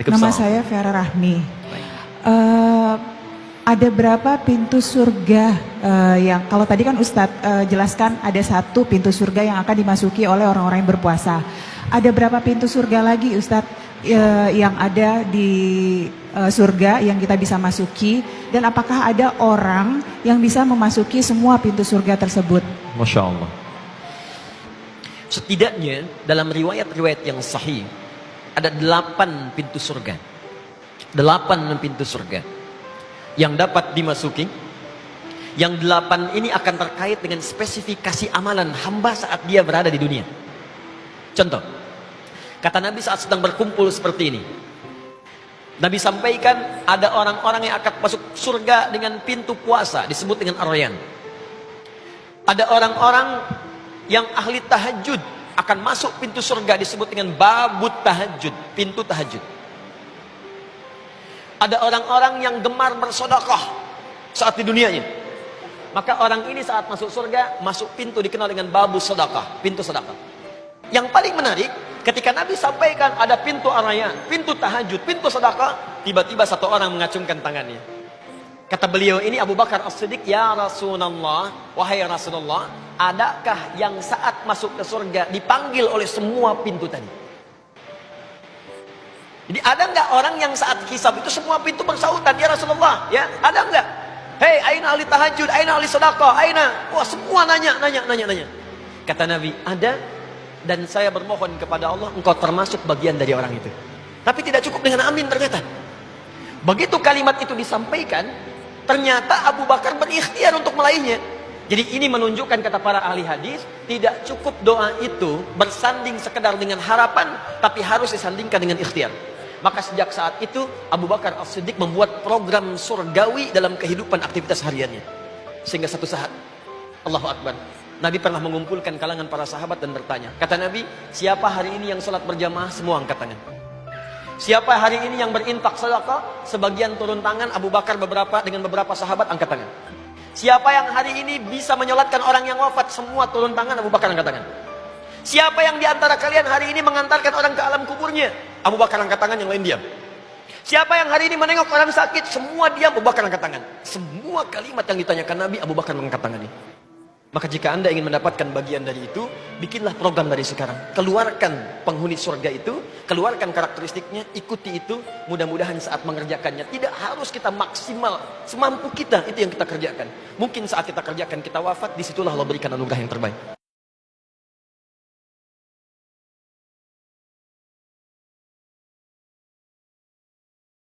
Nama saya Vera Rahmi. Ada berapa pintu surga yang kalau tadi kan Ustadz jelaskan ada satu pintu surga yang akan dimasuki oleh orang-orang yang berpuasa. Ada berapa pintu surga lagi Ustadz yang ada di surga yang kita bisa masuki, dan apakah ada orang yang bisa memasuki semua pintu surga tersebut? Masya Allah. Setidaknya dalam riwayat-riwayat yang sahih ada 8 pintu surga. 8 pintu surga yang dapat dimasuki. Yang 8 ini akan terkait dengan spesifikasi amalan hamba saat dia berada di dunia. Contoh, kata Nabi saat sedang berkumpul seperti ini, Nabi sampaikan ada orang-orang yang akan masuk surga dengan pintu puasa, disebut dengan Ar-Rayyan. Ada orang-orang yang ahli tahajud akan masuk pintu surga, disebut dengan babut tahajud, pintu tahajud. Ada orang-orang yang gemar bersedekah saat di dunianya, maka orang ini saat masuk surga masuk pintu dikenal dengan babu sedekah, pintu sedekah. Yang paling menarik, ketika Nabi sampaikan ada pintu Ar-Rayyan, pintu tahajud, pintu sedekah, tiba-tiba satu orang mengacungkan tangannya. Kata beliau ini Abu Bakar As-Siddiq, ya Rasulullah, wahai Rasulullah, adakah yang saat masuk ke surga dipanggil oleh semua pintu tadi? Jadi ada nggak orang yang saat hisab itu semua pintu bersautan, ya Rasulullah? Ya, ada nggak? Hei, aina ahli tahajud, aina ahli sedekah, aina? Wah, semua nanya. Kata Nabi, ada, dan saya bermohon kepada Allah, engkau termasuk bagian dari orang itu. Tapi tidak cukup dengan amin ternyata. Begitu kalimat itu disampaikan, ternyata Abu Bakar berikhtiar untuk meraihnya. Jadi ini menunjukkan, kata para ahli hadis, tidak cukup doa itu bersanding sekedar dengan harapan, tapi harus disandingkan dengan ikhtiar. Maka sejak saat itu Abu Bakar As-Siddiq membuat program surgawi dalam kehidupan aktivitas hariannya. Sehingga satu saat, Allahu Akbar, Nabi pernah mengumpulkan kalangan para sahabat dan bertanya. Kata Nabi, siapa hari ini yang sholat berjamaah? Semua angkat tangan. Siapa hari ini yang berinfak sedekah? Sebagian turun tangan. Abu Bakar dengan beberapa sahabat angkat tangan. Siapa yang hari ini bisa menyolatkan orang yang wafat? Semua turun tangan. Abu Bakar angkat tangan. Siapa yang diantara kalian hari ini mengantarkan orang ke alam kuburnya? Abu Bakar angkat tangan, yang lain diam. Siapa yang hari ini menengok orang sakit? Semua diam, Abu Bakar angkat tangan. Semua kalimat yang ditanyakan Nabi, Abu Bakar mengangkat tangannya. Maka jika anda ingin mendapatkan bagian dari itu, bikinlah program dari sekarang. Keluarkan penghuni surga itu, keluarkan karakteristiknya, ikuti itu. Mudah-mudahan saat mengerjakannya, tidak harus kita maksimal, semampu kita, itu yang kita kerjakan. Mungkin saat kita kerjakan, kita wafat, disitulah Allah berikan anugerah yang terbaik.